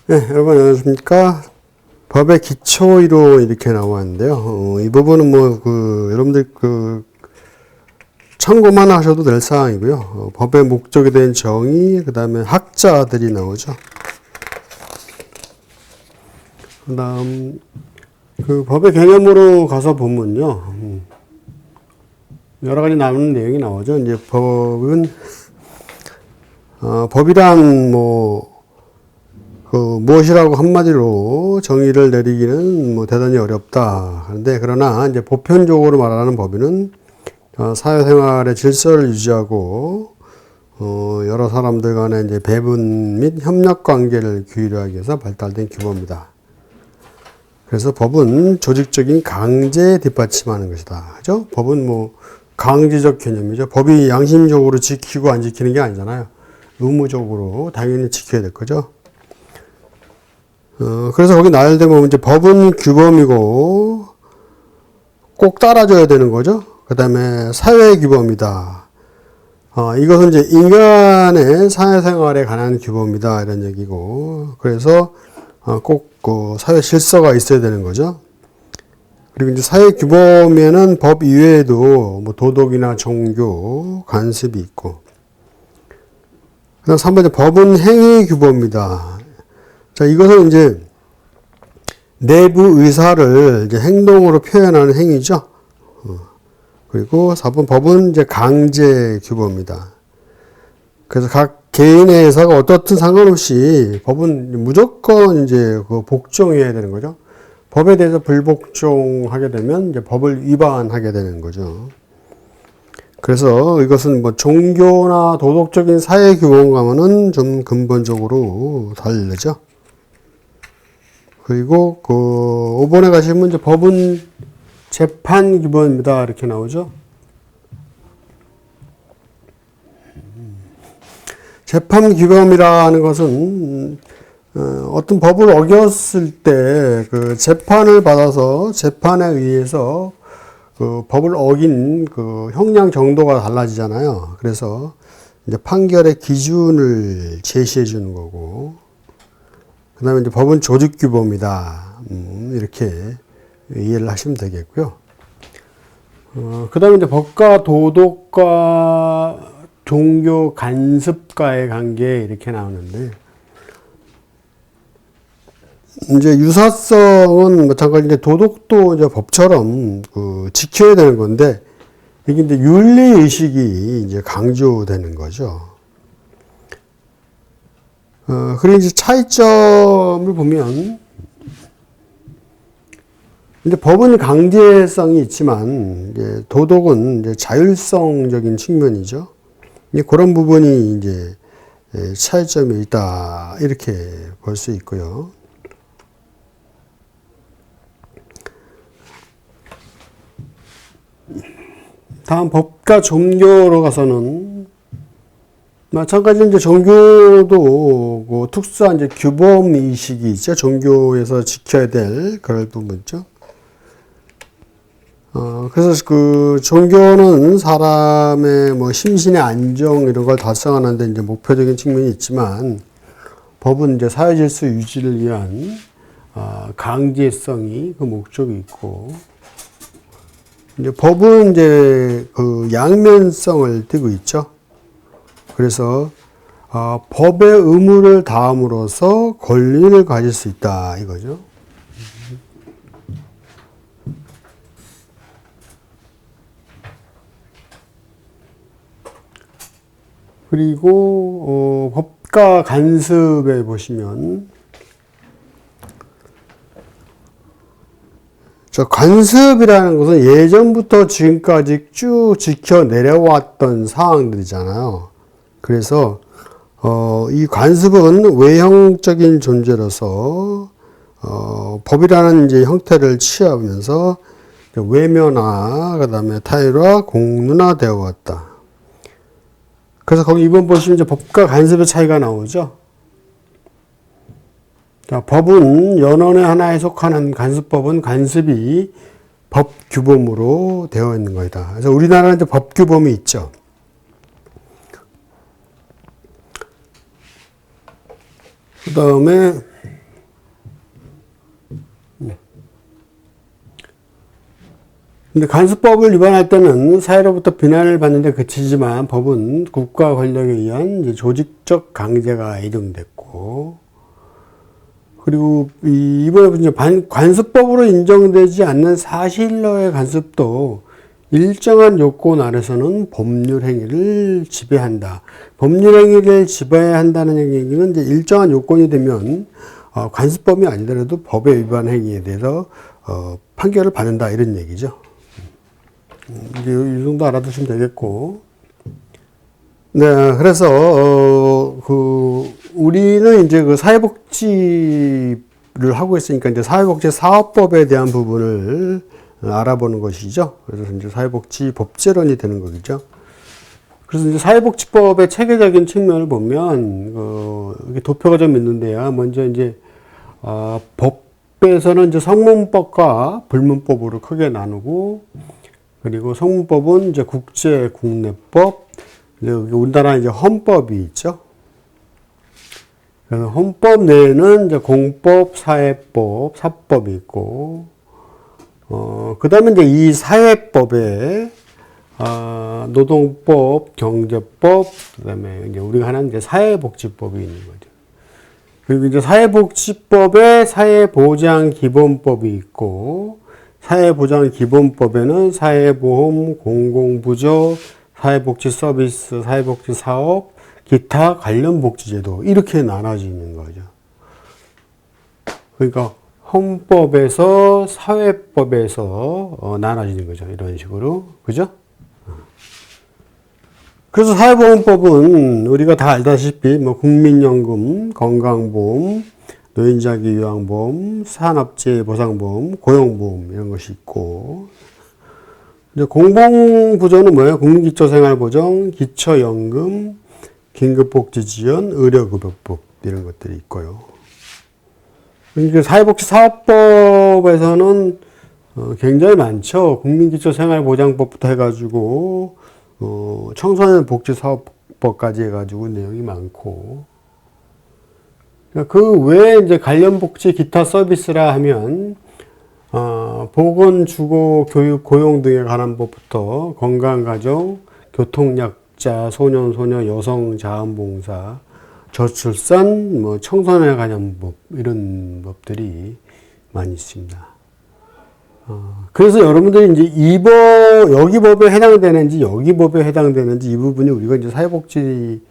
네, 여러분 안녕하십니까? 법의 기초 이론 이렇게 나왔는데요. 이 부분은 여러분들 참고만 하셔도 될 사항이고요. 법의 목적에 대한 정의, 그 다음에 학자들이 나오죠. 그 다음, 법의 개념으로 가서 보면요. 여러 가지 나오는 내용이 나오죠. 이제 법은, 법이란 무엇이라고 한마디로 정의를 내리기는 대단히 어렵다. 그런데 그러나 이제 보편적으로 말하는 법인은 사회생활의 질서를 유지하고 여러 사람들 간의 이제 배분 및 협력 관계를 규율하기 위해서 발달된 규범이다. 그래서 법은 조직적인 강제에 뒷받침하는 것이다. 그죠? 법은 강제적 개념이죠. 법이 양심적으로 지키고 안 지키는 게 아니잖아요. 의무적으로 당연히 지켜야 될 거죠. 그래서 거기 나열되면 이제 법은 규범이고 꼭 따라줘야 되는 거죠. 그 다음에 사회 규범이다. 이것은 이제 인간의 사회생활에 관한 규범이다. 이런 얘기고. 그래서 꼭 사회 질서가 있어야 되는 거죠. 그리고 이제 사회 규범에는 법 이외에도 도덕이나 종교, 관습이 있고. 그 다음 3번째 법은 행위 규범이다. 자, 이것은 이제 내부 의사를 이제 행동으로 표현하는 행위죠. 그리고 4번 법은 이제 강제 규범이다. 그래서 각 개인의 의사가 어떻든 상관없이 법은 무조건 이제 복종해야 되는 거죠. 법에 대해서 불복종하게 되면 이제 법을 위반하게 되는 거죠. 그래서 이것은 종교나 도덕적인 사회 규범과는 좀 근본적으로 다르죠. 그리고 5번에 가시면 이제 법은 재판 규범입니다. 이렇게 나오죠. 재판 규범이라는 것은 어떤 법을 어겼을 때 그 재판을 받아서 재판에 의해서 그 법을 어긴 그 형량 정도가 달라지잖아요. 그래서 이제 판결의 기준을 제시해 주는 거고, 그 다음에 이제 법은 조직규범이다. 이렇게 이해를 하시면 되겠고요. 그 다음에 이제 법과 도덕과 종교 간섭과의 관계 이렇게 나오는데, 이제 유사성은 마찬가지 이제 도덕도 이제 법처럼 지켜야 되는 건데, 이게 이제 윤리 의식이 이제 강조되는 거죠. 그리고 이제 차이점을 보면, 이제 법은 강제성이 있지만, 이제 도덕은 이제 자율성적인 측면이죠. 그런 부분이 이제 차이점이 있다. 이렇게 볼 수 있고요. 다음 법과 종교로 가서는 마찬가지로 이제 종교도 특수한 이제 규범 의식이 있죠. 종교에서 지켜야 될 그럴 부분이죠. 그래서 종교는 사람의 심신의 안정 이런 걸 달성하는데 이제 목표적인 측면이 있지만, 법은 이제 사회 질서 유지를 위한 강제성이 그 목적이 있고, 이제 법은 이제 양면성을 띠고 있죠. 그래서 법의 의무를 다함으로써 권리를 가질 수 있다 이거죠. 그리고 법과 간섭에 보시면, 간섭이라는 것은 예전부터 지금까지 쭉 지켜 내려왔던 사항들이잖아요. 그래서 이 간섭은 외형적인 존재로서 법이라는 이제 형태를 취하면서 외면화, 그다음에 타일화, 공론화되어 왔다. 그래서 거기 이번 보시면 이제 법과 간섭의 차이가 나오죠. 자, 법은 연원의 하나에 속하는 간섭법은 간섭이 법 규범으로 되어 있는 것이다. 그래서 우리나라는 이제 법 규범이 있죠. 그 다음에 근데 간수법을 위반할 때는 사회로부터 비난을 받는데 그치지만 법은 국가 권력에 의한 이제 조직적 강제가 예정됐고, 그리고 이번에 이제 관습법으로 인정되지 않는 사실로의 간습도 일정한 요건 아래서는 법률 행위를 지배한다. 법률 행위를 지배한다는 얘기는 이제 일정한 요건이 되면 관습법이 아니더라도 법의 위반 행위에 대해서 판결을 받는다 이런 얘기죠. 이제 이 정도 알아두시면 되겠고. 네, 그래서 우리는 이제 그 사회복지를 하고 있으니까 이제 사회복지 사업법에 대한 부분을 알아보는 것이죠. 그래서 이제 사회복지 법제론이 되는 거겠죠. 그래서 이제 사회복지법의 체계적인 측면을 보면 이게 도표가 좀 있는데요. 먼저 이제 법에서는 이제 성문법과 불문법으로 크게 나누고, 그리고 성문법은 이제 국제 국내법, 우리나라 이제 헌법이 있죠. 그래서 헌법 내에는 이제 공법, 사회법, 사법이 있고, 그 다음에 이제 이 사회법에, 노동법, 경제법, 그 다음에 이제 우리가 하는 이제 사회복지법이 있는 거죠. 그리고 이제 사회복지법에 사회보장기본법이 있고, 사회보장기본법에는 사회보험, 공공부조, 사회복지서비스, 사회복지사업, 기타 관련 복지제도 이렇게 나눠지는 거죠. 그러니까 헌법에서 사회법에서 나눠지는 거죠. 이런 식으로. 그죠? 그래서 사회보험법은 우리가 다 알다시피 뭐 국민연금, 건강보험, 노인장기 요양보험, 산업재해보상보험, 고용보험 이런 것이 있고, 이제 공공부조는 뭐예요? 국민기초생활보장, 기초연금, 긴급복지지원, 의료급여법 이런 것들이 있고요. 그러니까 사회복지사업법에서는 굉장히 많죠. 국민기초생활보장법부터 해가지고 청소년 복지사업법까지 해가지고 내용이 많고, 그 외에 이제 관련 복지 기타 서비스라 하면 보건, 주거, 교육, 고용 등에 관한 법부터 건강가정, 교통약자, 소년, 소녀, 여성 자원봉사, 저출산, 뭐 청소년에 관한 법 이런 법들이 많이 있습니다. 그래서 여러분들이 이제 여기 법에 해당되는지 여기 법에 해당되는지 이 부분이 우리가 이제 사회복지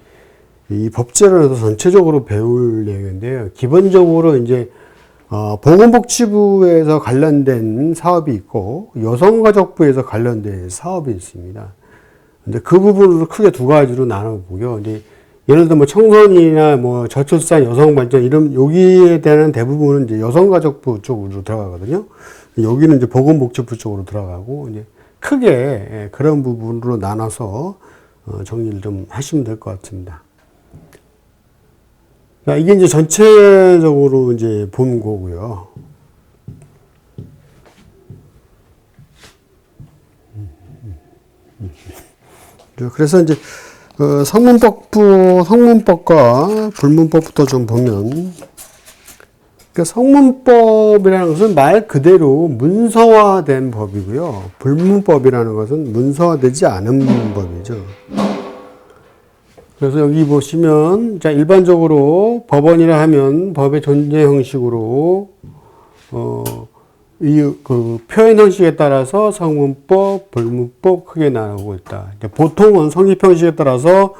이 법제론에서 전체적으로 배울 내용인데요. 기본적으로 이제 보건복지부에서 관련된 사업이 있고 여성가족부에서 관련된 사업이 있습니다. 근데 그 부분을 크게 두 가지로 나눠보고요. 이제 예를 들어 뭐 청소년이나 뭐 저출산, 여성발전 이런 여기에 대한 대부분은 이제 여성가족부 쪽으로 들어가거든요. 여기는 이제 보건복지부 쪽으로 들어가고 이제 크게 그런 부분으로 나눠서 정리를 좀 하시면 될 것 같습니다. 이게 이제 전체적으로 이제 본 거고요. 그래서 이제 성문법과 불문법부터 좀 보면, 그러니까 성문법이라는 것은 말 그대로 문서화된 법이고요. 불문법이라는 것은 문서화되지 않은 법이죠. 그래서 여기 보시면, 자, 일반적으로 법원이라 하면 법의 존재 형식으로, 표현 형식에 따라서 성문법, 불문법 크게 나누고 있다. 보통은 성립 형식에 따라서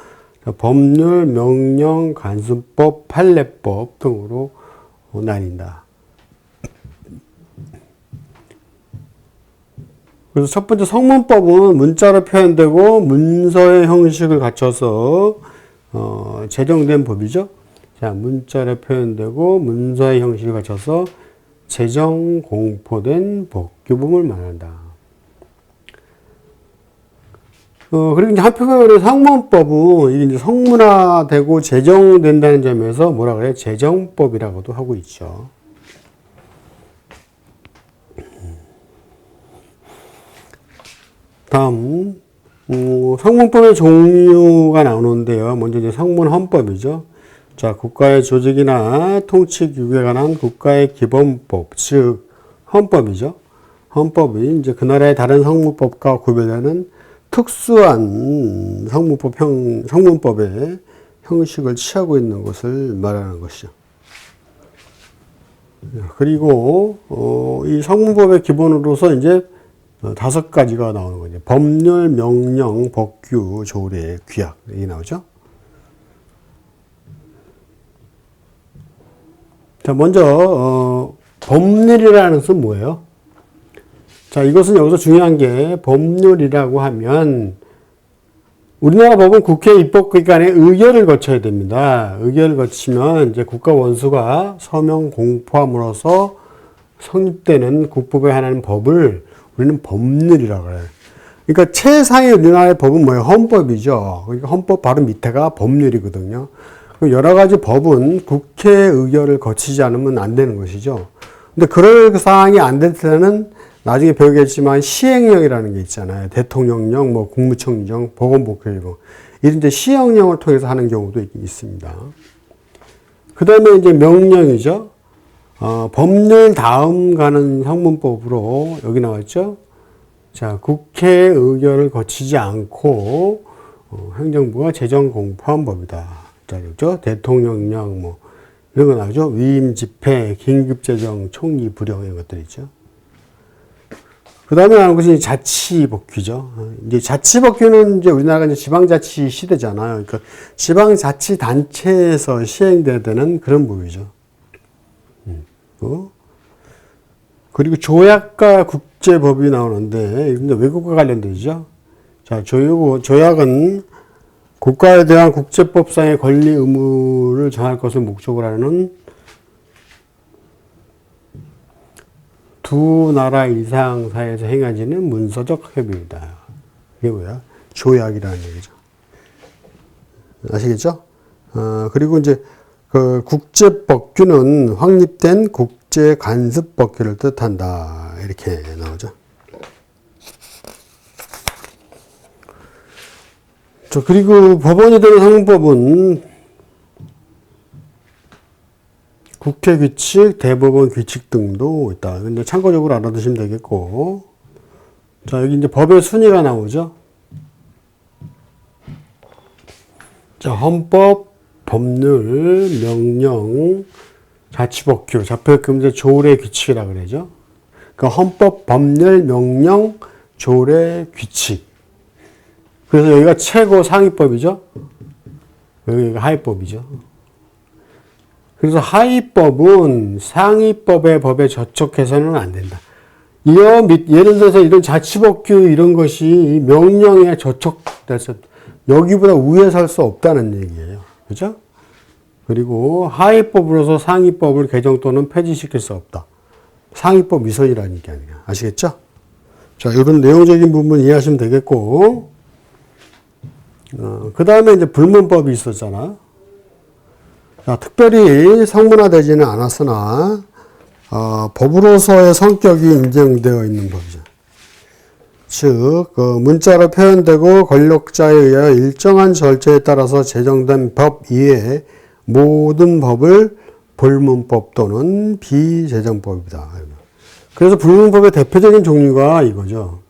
법률, 명령, 간수법, 판례법 등으로 나뉜다. 그래서 첫 번째 성문법은 문자로 표현되고 문서의 형식을 갖춰서 제정된 법이죠. 자, 문자로 표현되고 문서의 형식을 갖춰서 제정 공포된 법규범을 말한다. 그리고 이제 한편으로 성문법은 이게 이제 성문화되고 제정된다는 점에서 뭐라 그래요? 제정법이라고도 하고 있죠. 다음, 성문법의 종류가 나오는데요. 먼저 이제 성문헌법이죠. 자, 국가의 조직이나 통치 규격에 관한 국가의 기본법, 즉 헌법이죠. 헌법이 이제 그 나라의 다른 성문법과 구별되는 특수한 성문법의 형식을 취하고 있는 것을 말하는 것이죠. 그리고 이 성문법의 기본으로서 이제 5가지가 나오는 거죠. 법률, 명령, 법규, 조례, 규약 이게 나오죠. 자, 먼저 법률이라는 것은 뭐예요? 자, 이것은 여기서 중요한 게 법률이라고 하면 우리나라 법은 국회 입법기관의 의결을 거쳐야 됩니다. 의결을 거치면 이제 국가 원수가 서명 공포함으로써 성립되는 국법에 한하는 법을 우리는 법률이라고 해요. 그러니까 최상의 우리나라의 법은 뭐예요? 헌법이죠. 그러니까 헌법 바로 밑에가 법률이거든요. 여러 가지 법은 국회 의결을 거치지 않으면 안 되는 것이죠. 근데 그럴 사항이 안 될 때는 나중에 배우겠지만 시행령이라는 게 있잖아요. 대통령령, 뭐 국무총리령, 보건복지령 이런 이제 시행령을 통해서 하는 경우도 있습니다. 그 다음에 이제 명령이죠. 법률 다음 가는 성문법으로 여기 나왔죠. 자, 국회 의결을 거치지 않고 행정부가 재정 공포한 법이다. 자, 그렇죠? 대통령령 뭐 이런 거 나오죠. 위임 집회, 긴급재정, 총리 불령 이런 것들 있죠. 그 다음에 나오는 것이 자치법규죠. 이제 자치법규는 이제 우리나라가 이제 지방자치 시대잖아요. 그러니까 지방자치단체에서 시행돼야 되는 그런 법이죠. 그리고 조약과 국제법이 나오는데, 근데 외국과 관련되죠. 자, 조약은 국가에 대한 국제법상의 권리 의무를 정할 것을 목적으로 하는 두 나라 이상 사이에서 행해지는 문서적 협의이다. 이게 뭐야? 조약이라는 얘기죠. 아시겠죠? 그리고 이제 그 국제법규는 확립된 국제관습법규를 뜻한다. 이렇게 나오죠. 그리고 법원이 되는 성문법은 국회 규칙, 대법원 규칙 등도 있다. 근데 참고적으로 알아두시면 되겠고. 자, 여기 이제 법의 순위가 나오죠. 자, 헌법, 법률, 명령, 자치법규, 자치법규는 조례 규칙이라 그러죠. 그러니까 헌법, 법률, 명령, 조례, 규칙. 그래서 여기가 최고 상위법이죠. 여기가 하위법이죠. 그래서 하위법은 상위법의 법에 저촉해서는 안 된다. 예를 들어서 이런 자치법규 이런 것이 명령에 저촉돼서 여기보다 위에 살 수 없다는 얘기예요. 그죠? 그리고 하위법으로서 상위법을 개정 또는 폐지시킬 수 없다. 상위법 위선이라는 게 아니라. 아시겠죠? 자, 이런 내용적인 부분 이해하시면 되겠고, 그 다음에 이제 불문법이 있었잖아. 자, 특별히 성문화되지는 않았으나, 법으로서의 성격이 인정되어 있는 법이죠. 즉, 문자로 표현되고 권력자에 의하여 일정한 절차에 따라서 제정된 법 이외의 모든 법을 불문법 또는 비제정법이다. 그래서 불문법의 대표적인 종류가 이거죠.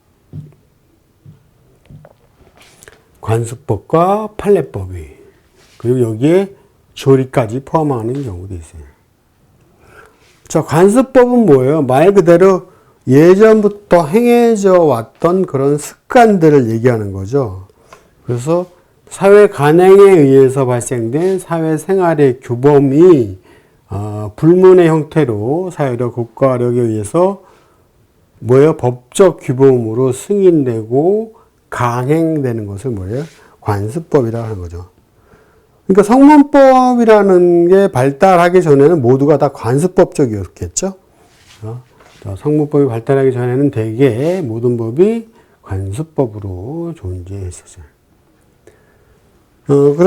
관습법과 판례법이. 그리고 여기에 조리까지 포함하는 경우도 있어요. 자, 관습법은 뭐예요? 말 그대로 예전부터 행해져 왔던 그런 습관들을 얘기하는 거죠. 그래서 사회 간행에 의해서 발생된 사회생활의 규범이 불문의 형태로 사회력, 국가력에 의해서 뭐예요? 법적 규범으로 승인되고 강행되는 것을 뭐예요? 관습법이라고 하는 거죠. 그러니까 성문법이라는 게 발달하기 전에는 모두가 다 관습법적이었겠죠. 성문법이 발달하기 전에는 대개 모든 법이 관습법으로 존재했었어요.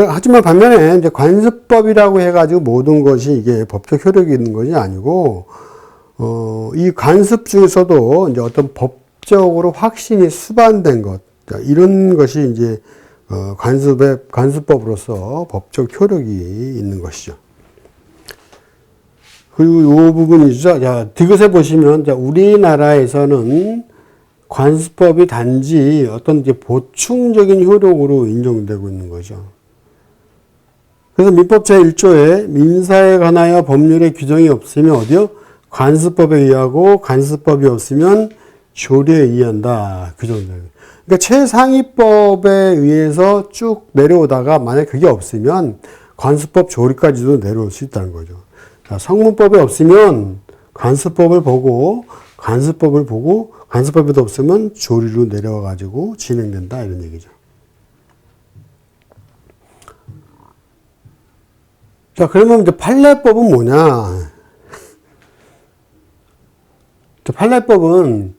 하지만 반면에 이제 관습법이라고 해가지고 모든 것이 이게 법적 효력이 있는 것이 아니고, 이 관습 중에서도 이제 어떤 법적으로 확신이 수반된 것, 이런 것이 이제 관습법으로서 법적 효력이 있는 것이죠. 그리고 이 부분이죠. 자, 디귿에 보시면, 자, 우리나라에서는 관습법이 단지 어떤 이제 보충적인 효력으로 인정되고 있는 거죠. 그래서 민법 제1조에 민사에 관하여 법률의 규정이 없으면 어디요? 관습법에 의하고 관습법이 없으면 조례에 의한다. 규정되는. 그러니까 최상위법에 의해서 쭉 내려오다가 만약 그게 없으면 관습법 조례까지도 내려올 수 있다는 거죠. 자, 성문법에 없으면 관습법을 보고 관습법에도 없으면 조리로 내려와 가지고 진행된다 이런 얘기죠. 자, 그러면 이제 판례법은 뭐냐? 판례법은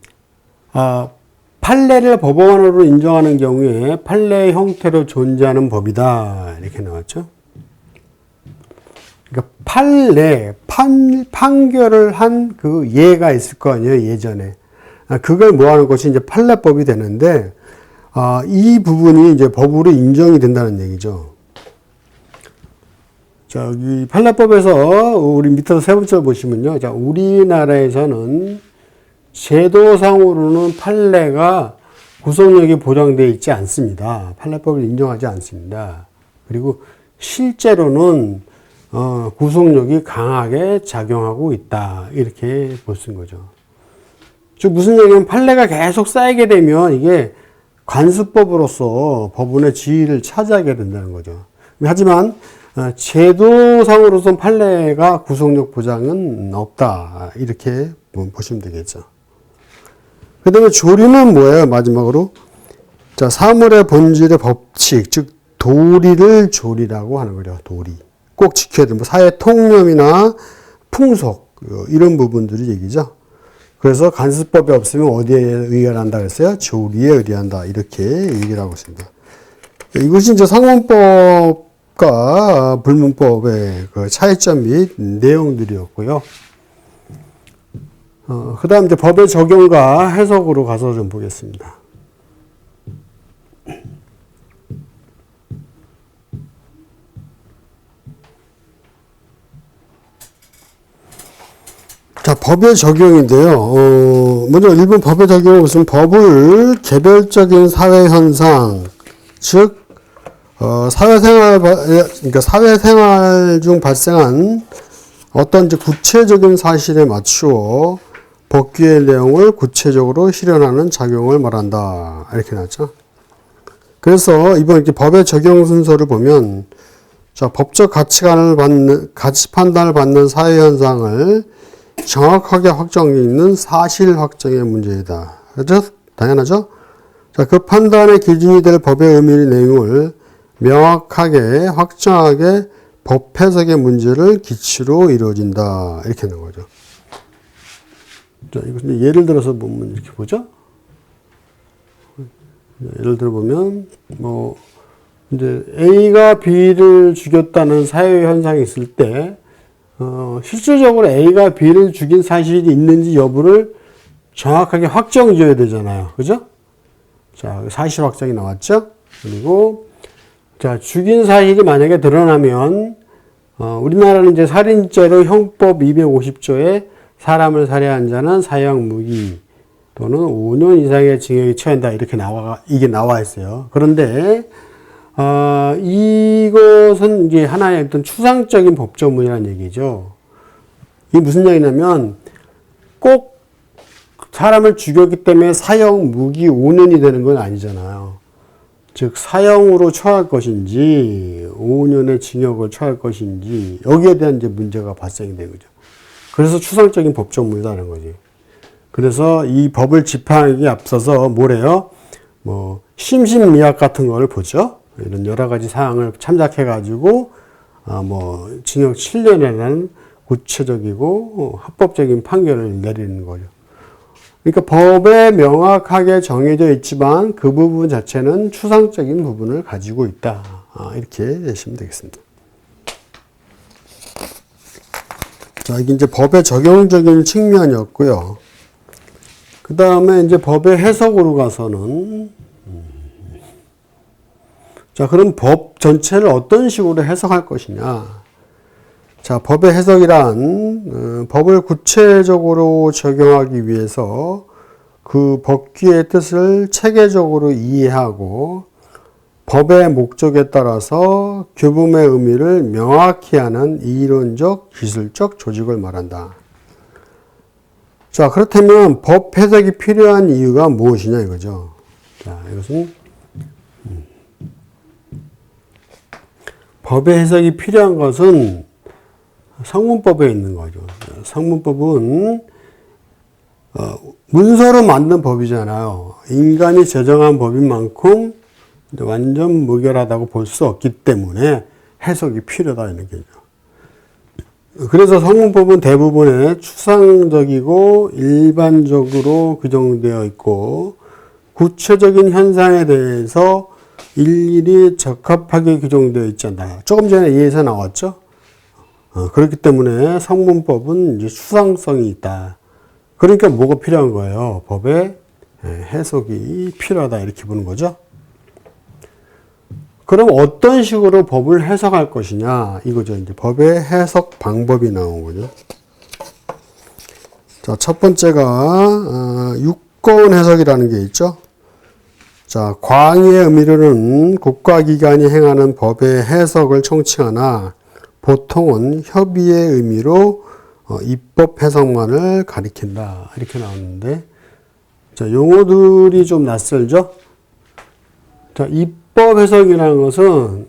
판례를 법원으로 인정하는 경우에 판례 형태로 존재하는 법이다 이렇게 나왔죠. 그러니까 판결을 한 그 예가 있을 거 아니에요, 예전에. 그걸 모아놓은 것이 이제 판례법이 되는데, 이 부분이 이제 법으로 인정이 된다는 얘기죠. 자, 이 판례법에서 우리 밑에서 세 번째로 보시면요. 자, 우리나라에서는 제도상으로는 판례가 구속력이 보장되어 있지 않습니다. 판례법을 인정하지 않습니다. 그리고 실제로는 구속력이 강하게 작용하고 있다. 이렇게 볼 수 있는 거죠. 즉 무슨 얘기냐면 판례가 계속 쌓이게 되면 이게 관습법으로서 법원의 지위를 차지하게 된다는 거죠. 하지만 제도상으로서는 판례가 구속력 보장은 없다. 이렇게 보시면 되겠죠. 그 다음에 조리는 뭐예요? 마지막으로. 자, 사물의 본질의 법칙, 즉 도리를 조리라고 하는 거죠. 도리. 꼭 지켜야 되는 사회 통념이나 풍속 이런 부분들이 얘기죠. 그래서 간습법이 없으면 어디에 의결한다 그랬어요? 조리에 의뢰한다 이렇게 얘기를 하고 있습니다. 이것이 이제 상원법과 불문법의 그 차이점 및 내용들이었고요. 그 다음 이제 법의 적용과 해석으로 가서 좀 보겠습니다. 자, 법의 적용인데요. 먼저 일본 법의 적용은 무슨 법을 개별적인 사회 현상, 즉, 그러니까 사회생활 중 발생한 어떤 이제 구체적인 사실에 맞추어 법규의 내용을 구체적으로 실현하는 작용을 말한다. 이렇게 나왔죠. 그래서 이번 이렇게 법의 적용 순서를 보면, 자, 법적 가치 판단을 받는 사회 현상을 정확하게 확정 짓는 사실 확정의 문제이다. 그렇죠? 당연하죠? 자, 그 판단의 기준이 될 법의 의미 내용을 명확하게, 확정하게 법 해석의 문제를 기치로 이루어진다. 이렇게 하는 거죠. 자, 이거 예를 들어서 보면 이렇게 보죠? 예를 들어 보면, 이제 A가 B를 죽였다는 사회 현상이 있을 때, 실질적으로 A가 B를 죽인 사실이 있는지 여부를 정확하게 확정 지어야 되잖아요. 그죠? 자, 사실 확정이 나왔죠? 그리고, 자, 죽인 사실이 만약에 드러나면, 우리나라는 이제 살인죄로 형법 250조에 사람을 살해한 자는 사형 무기 또는 5년 이상의 징역에 처한다. 이렇게 이게 나와 있어요. 그런데, 이것은 이제 하나의 어떤 추상적인 법조문이라는 얘기죠. 이게 무슨 얘기냐면, 꼭 사람을 죽였기 때문에 사형 무기 5년이 되는 건 아니잖아요. 즉, 사형으로 처할 것인지, 5년의 징역을 처할 것인지, 여기에 대한 이제 문제가 발생이 된 거죠. 그래서 추상적인 법조문이라는 거지. 그래서 이 법을 집행하기에 앞서서 뭐래요? 심신미약 같은 걸 보죠. 이런 여러 가지 사항을 참작해가지고, 징역 7년이라는 구체적이고, 합법적인 판결을 내리는 거죠. 그러니까 법에 명확하게 정해져 있지만 그 부분 자체는 추상적인 부분을 가지고 있다. 이렇게 내시면 되겠습니다. 자, 이게 이제 법의 적용적인 측면이었고요. 그 다음에 이제 법의 해석으로 가서는, 자, 그럼 법 전체를 어떤 식으로 해석할 것이냐. 자, 법의 해석이란 법을 구체적으로 적용하기 위해서 그 법규의 뜻을 체계적으로 이해하고 법의 목적에 따라서 규범의 의미를 명확히 하는 이론적, 기술적 조직을 말한다. 자, 그렇다면 법 해석이 필요한 이유가 무엇이냐 이거죠. 자, 이것은 법의 해석이 필요한 것은 성문법에 있는 거죠. 성문법은 문서로 만든 법이잖아요. 인간이 제정한 법인 만큼 완전 무결하다고 볼 수 없기 때문에 해석이 필요하다 이런 얘기죠. 그래서 성문법은 대부분의 추상적이고 일반적으로 규정되어 있고 구체적인 현상에 대해서 일일이 적합하게 규정되어 있지 않나. 조금 전에 이해에서 나왔죠. 그렇기 때문에 성문법은 이제 추상성이 있다. 그러니까 뭐가 필요한 거예요? 법의 해석이 필요하다 이렇게 보는 거죠. 그럼 어떤 식으로 법을 해석할 것이냐 이거죠. 이제 법의 해석 방법이 나온 거죠. 자, 첫 번째가 유권 해석이라는 게 있죠. 자, 광의의 의미로는 국가기관이 행하는 법의 해석을 총칭하나 보통은 협의의 의미로 입법 해석만을 가리킨다 이렇게 나오는데, 자, 용어들이 좀 낯설죠. 자, 입법 해석이라는 것은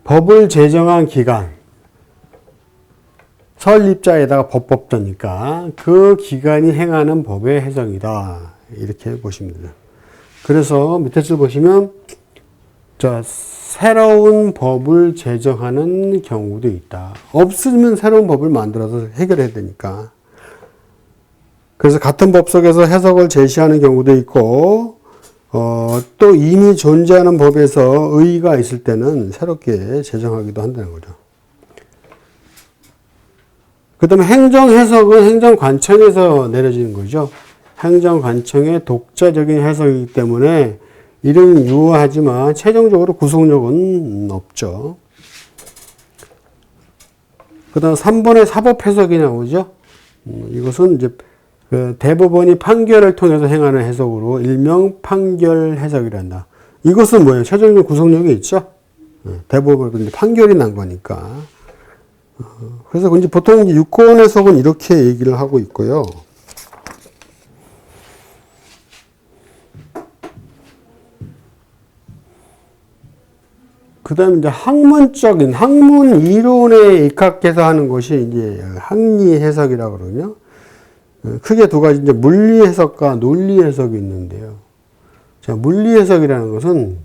법을 제정한 기관, 설립자에다가 법법자니까 그 기관이 행하는 법의 해석이다 이렇게 보시면 돼요. 그래서 밑에 줄 보시면 자, 새로운 법을 제정하는 경우도 있다. 없으면 새로운 법을 만들어서 해결해야 되니까. 그래서 같은 법 속에서 해석을 제시하는 경우도 있고 또 이미 존재하는 법에서 의의가 있을 때는 새롭게 제정하기도 한다는 거죠. 그 다음에 행정해석은 행정관청에서 내려지는 거죠. 행정관청의 독자적인 해석이기 때문에 이름이 유효하지만 최종적으로 구속력은 없죠. 그 다음 3번의 사법해석이 나오죠. 이것은 이제 그 대법원이 판결을 통해서 행하는 해석으로 일명 판결해석이란다. 이것은 뭐예요? 최종적 구속력이 있죠. 대법원은 판결이 난 거니까. 그래서 이제 보통 유권 해석은 이렇게 얘기를 하고 있고요. 그 다음에 이제 학문적인, 학문 이론에 입각해서 하는 것이 이제 학리 해석이라고 그러거든요. 크게 두 가지, 이제 물리 해석과 논리 해석이 있는데요. 자, 물리 해석이라는 것은,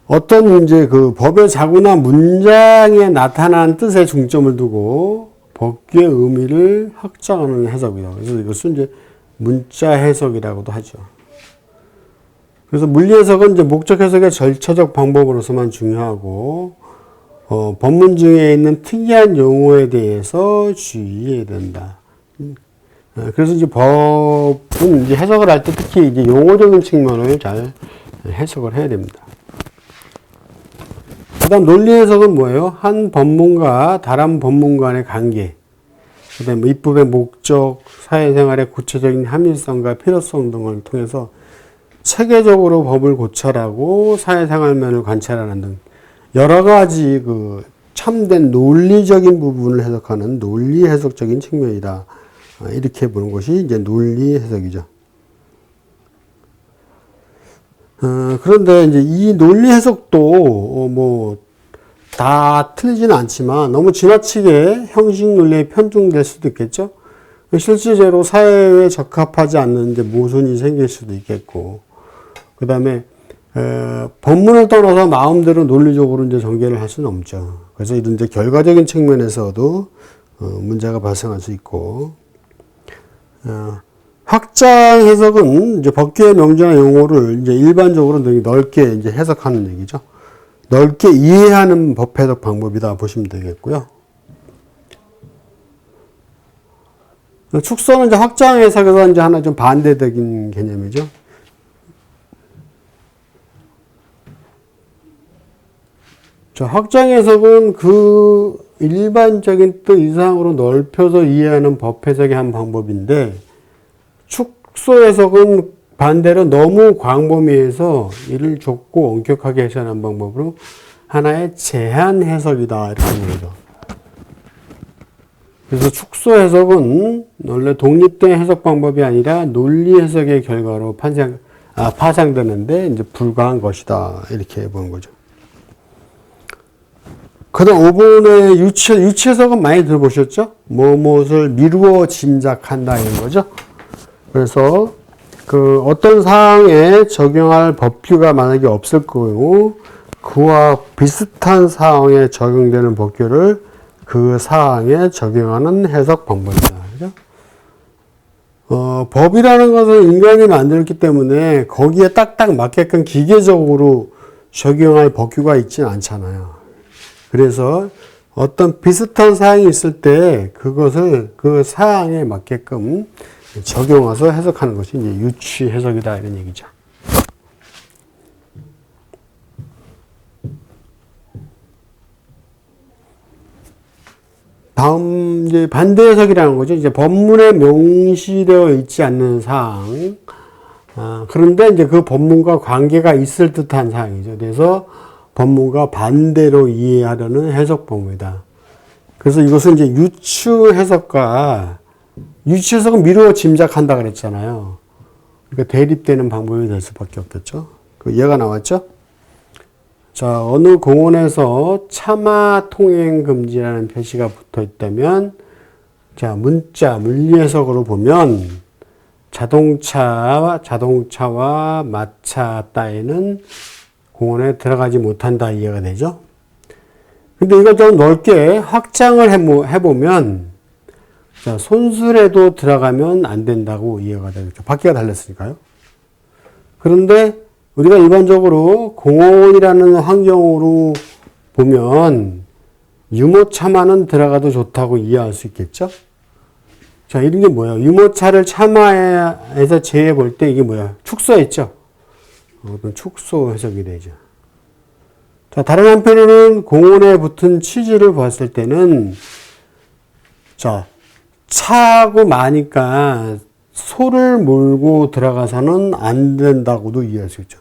어떤 이제 그 법의 자구나 문장에 나타난 뜻에 중점을 두고 법규의 의미를 확장하는 해석이다. 그래서 이것은 이제 문자 해석이라고도 하죠. 그래서 물리 해석은 이제 목적 해석의 절차적 방법으로서만 중요하고, 법문 중에 있는 특이한 용어에 대해서 주의해야 된다. 그래서 이제 법은 이제 해석을 할 때 특히 이제 용어적인 측면을 잘 해석을 해야 됩니다. 그 다음 논리 해석은 뭐예요? 한 법문과 다른 법문 간의 관계, 그 다음에 입법의 목적, 사회생활의 구체적인 합리성과 필요성 등을 통해서 체계적으로 법을 고찰하고 사회생활면을 관찰하는 등 여러 가지 그 참된 논리적인 부분을 해석하는 논리 해석적인 측면이다. 이렇게 보는 것이 이제 논리 해석이죠. 그런데 이제 이 논리 해석도 뭐 다 틀리지는 않지만 너무 지나치게 형식 논리에 편중될 수도 있겠죠. 실질적으로 사회에 적합하지 않는 이제 모순이 생길 수도 있겠고, 그 다음에 법문을 떠나서 마음대로 논리적으로 이제 전개를 할 수는 없죠. 그래서 이런 이제 결과적인 측면에서도 문제가 발생할 수 있고, 확장 해석은 이제 법규의 명제나 용어를 이제 일반적으로 넓게 이제 해석하는 얘기죠. 넓게 이해하는 법 해석 방법이다 보시면 되겠고요. 축소는 이제 확장 해석에서 이제 하나 좀 반대적인 개념이죠. 자, 확장 해석은 그 일반적인 뜻 이상으로 넓혀서 이해하는 법 해석의 한 방법인데, 축소 해석은 반대로 너무 광범위해서 이를 좁고 엄격하게 해석하는 방법으로 하나의 제한 해석이다, 이렇게 보는 거죠. 그래서 축소 해석은 원래 독립된 해석 방법이 아니라 논리 해석의 결과로 파생되는데 이제 불과한 것이다, 이렇게 보는 거죠. 그 다음 5번의 유치 해석은 많이 들어보셨죠? 무엇을 미루어 짐작한다, 이런 거죠. 그래서 그 어떤 사항에 적용할 법규가 만약에 없을 경우 그와 비슷한 사항에 적용되는 법규를 그 사항에 적용하는 해석 방법이다. 그죠? 법이라는 것은 인간이 만들었기 때문에 거기에 딱딱 맞게끔 기계적으로 적용할 법규가 있지는 않잖아요. 그래서 어떤 비슷한 사항이 있을 때 그것을 그 사항에 맞게끔 적용해서 해석하는 것이 이제 유치 해석이다, 이런 얘기죠. 다음 이제 반대 해석이라는 거죠. 이제 법문에 명시되어 있지 않는 사항. 그런데 이제 그 법문과 관계가 있을 듯한 사항이죠. 그래서 법문과 반대로 이해하려는 해석 방법이다. 그래서 이것은 이제 유치 해석은 미루어 짐작한다 그랬잖아요. 그러니까 대립되는 방법이 될 수밖에 없겠죠. 그 이해가 나왔죠? 자, 어느 공원에서 차마 통행 금지라는 표시가 붙어 있다면, 자, 문리 해석으로 보면, 자동차와 마차 따위는 공원에 들어가지 못한다, 이해가 되죠? 근데 이걸 좀 넓게 확장을 해보면, 자, 손수레도 들어가면 안 된다고 이해가 되겠죠. 바퀴가 달렸으니까요. 그런데 우리가 일반적으로 공원이라는 환경으로 보면 유모차만은 들어가도 좋다고 이해할 수 있겠죠? 자, 이런 게 뭐예요? 유모차를 차마에서 제외해 볼 때 이게 뭐야? 축소했죠? 어떤 축소 해석이 되죠. 자, 다른 한편으로는 공원에 붙은 취지를 봤을 때는, 자, 차하고 마니까 소를 몰고 들어가서는 안 된다고도 이해할 수 있죠.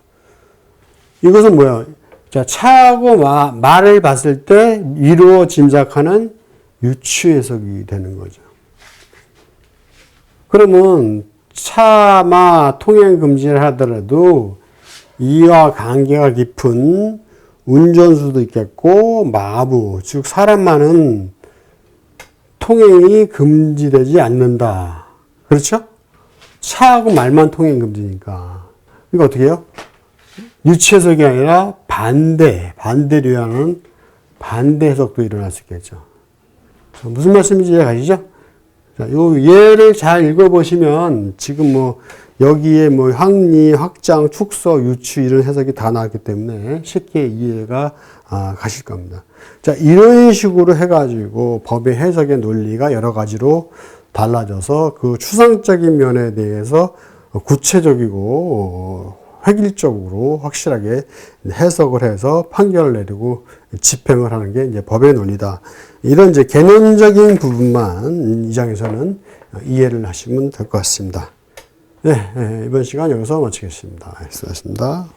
이것은 뭐야? 자, 차하고 말을 봤을 때 미루어 짐작하는 유치 해석이 되는 거죠. 그러면 차마 통행 금지를 하더라도 이와 관계가 깊은 운전수도 있겠고 마부, 즉 사람만은 통행이 금지되지 않는다. 그렇죠? 차하고 말만 통행 금지니까. 그러니까 어떻게 해요? 유치 해석이 아니라 반대로 하는 반대 해석도 일어날 수 있겠죠. 무슨 말씀인지 이해가시죠? 자, 요 예를 잘 읽어보시면 지금 뭐 여기에 뭐 확리, 확장, 축소, 유치 이런 해석이 다 나왔기 때문에 쉽게 이해가 가실 겁니다. 자, 이런 식으로 해가지고 법의 해석의 논리가 여러 가지로 달라져서 그 추상적인 면에 대해서 구체적이고 획일적으로 확실하게 해석을 해서 판결을 내리고 집행을 하는 게 이제 법의 논리다. 이런 이제 개념적인 부분만 이 장에서는 이해를 하시면 될 것 같습니다. 네, 이번 시간 여기서 마치겠습니다. 수고하셨습니다.